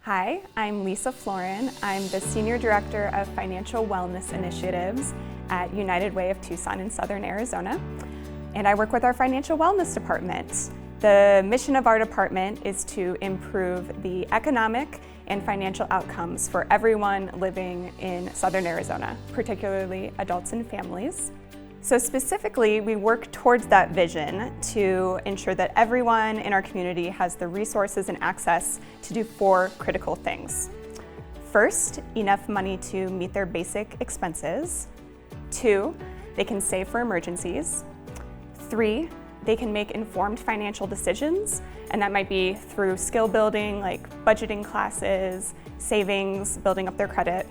Hi, I'm Lisa Florin. I'm the Senior Director of Financial Wellness Initiatives at United Way of Tucson in Southern Arizona, and I work with our Financial Wellness Department. The mission of our department is to improve the economic and financial outcomes for everyone living in Southern Arizona, particularly adults and families. So specifically, we work towards that vision to ensure that everyone in our community has the resources and access to do 4 critical things. First, enough money to meet their basic expenses. 2, they can save for emergencies. 3, they can make informed financial decisions, and that might be through skill building like budgeting classes, savings, building up their credit.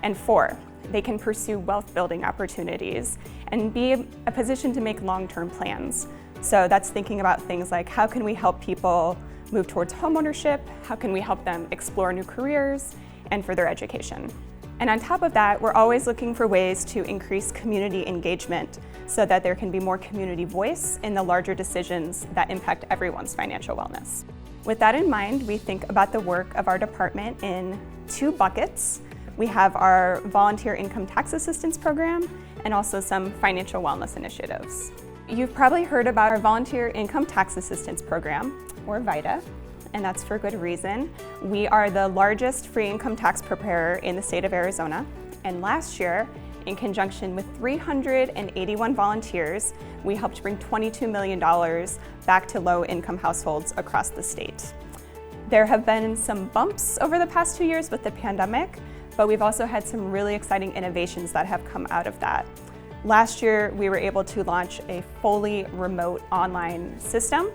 And 4, they can pursue wealth building opportunities and be in a position to make long-term plans. So that's thinking about things like how can we help people move towards homeownership, how can we help them explore new careers and further education. And on top of that, we're always looking for ways to increase community engagement so that there can be more community voice in the larger decisions that impact everyone's financial wellness. With that in mind, we think about the work of our department in 2 buckets. We have our volunteer income tax assistance program and also some financial wellness initiatives. You've probably heard about our volunteer income tax assistance program, or VITA, and that's for good reason. We are the largest free income tax preparer in the state of Arizona, and last year, in conjunction with 381 volunteers, we helped bring $22 million back to low-income households across the state. There have been some bumps over the past 2 years with the pandemic, but we've also had some really exciting innovations that have come out of that. Last year, we were able to launch a fully remote online system.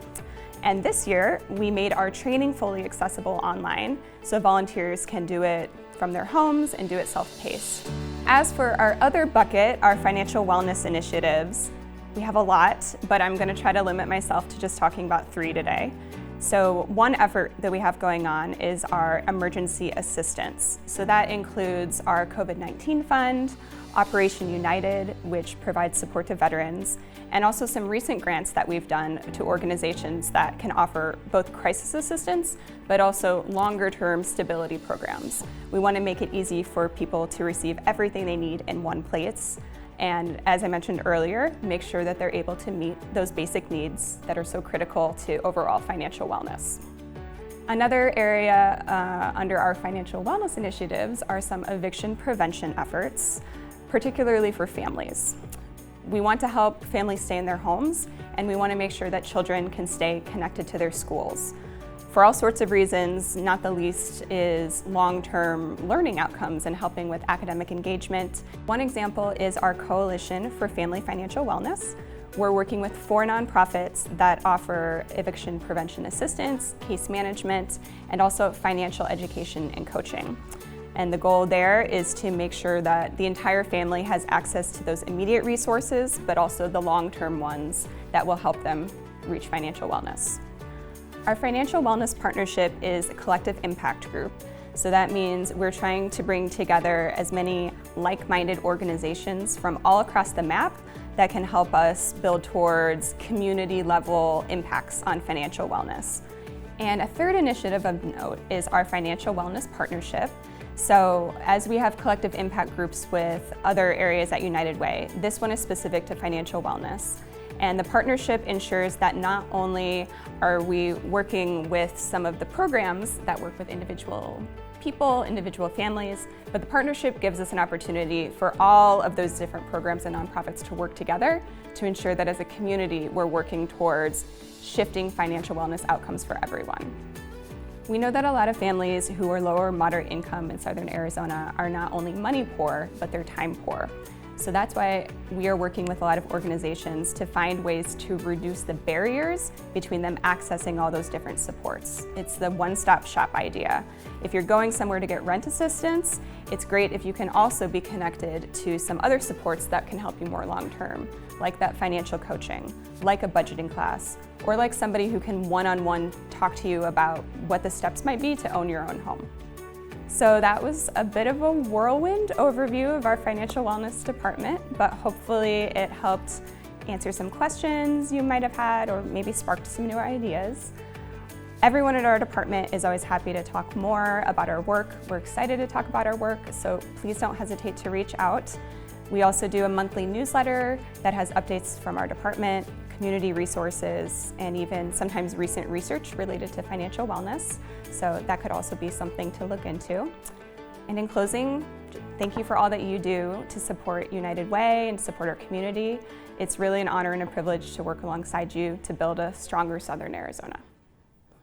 And this year, we made our training fully accessible online, so volunteers can do it from their homes and do it self-paced. As for our other bucket, our financial wellness initiatives, we have a lot, but I'm gonna try to limit myself to just talking about 3 today. So one effort that we have going on is our emergency assistance. So that includes our COVID-19 fund, Operation United, which provides support to veterans, and also some recent grants that we've done to organizations that can offer both crisis assistance, but also longer-term stability programs. We want to make it easy for people to receive everything they need in one place. And as I mentioned earlier, make sure that they're able to meet those basic needs that are so critical to overall financial wellness. Another area under our financial wellness initiatives are some eviction prevention efforts, particularly for families. We want to help families stay in their homes, and we want to make sure that children can stay connected to their schools. For all sorts of reasons, not the least is long-term learning outcomes and helping with academic engagement. One example is our Coalition for Family Financial Wellness. We're working with 4 nonprofits that offer eviction prevention assistance, case management, and also financial education and coaching. And the goal there is to make sure that the entire family has access to those immediate resources, but also the long-term ones that will help them reach financial wellness. Our Financial Wellness Partnership is a collective impact group. So that means we're trying to bring together as many like-minded organizations from all across the map that can help us build towards community-level impacts on financial wellness. And a third initiative of note is our Financial Wellness Partnership. So as we have collective impact groups with other areas at United Way, this one is specific to financial wellness. And the partnership ensures that not only are we working with some of the programs that work with individual people, individual families, but the partnership gives us an opportunity for all of those different programs and nonprofits to work together to ensure that as a community we're working towards shifting financial wellness outcomes for everyone. We know that a lot of families who are low or moderate income in Southern Arizona are not only money poor, but they're time poor. So that's why we are working with a lot of organizations to find ways to reduce the barriers between them accessing all those different supports. It's the one-stop shop idea. If you're going somewhere to get rent assistance, it's great if you can also be connected to some other supports that can help you more long-term, like that financial coaching, like a budgeting class, or like somebody who can one-on-one talk to you about what the steps might be to own your own home. So that was a bit of a whirlwind overview of our financial wellness department, but hopefully it helped answer some questions you might have had or maybe sparked some new ideas. Everyone at our department is always happy to talk more about our work. We're excited to talk about our work, so please don't hesitate to reach out. We also do a monthly newsletter that has updates from our department, community resources, and even sometimes recent research related to financial wellness. So that could also be something to look into. And in closing, thank you for all that you do to support United Way and support our community. It's really an honor and a privilege to work alongside you to build a stronger Southern Arizona.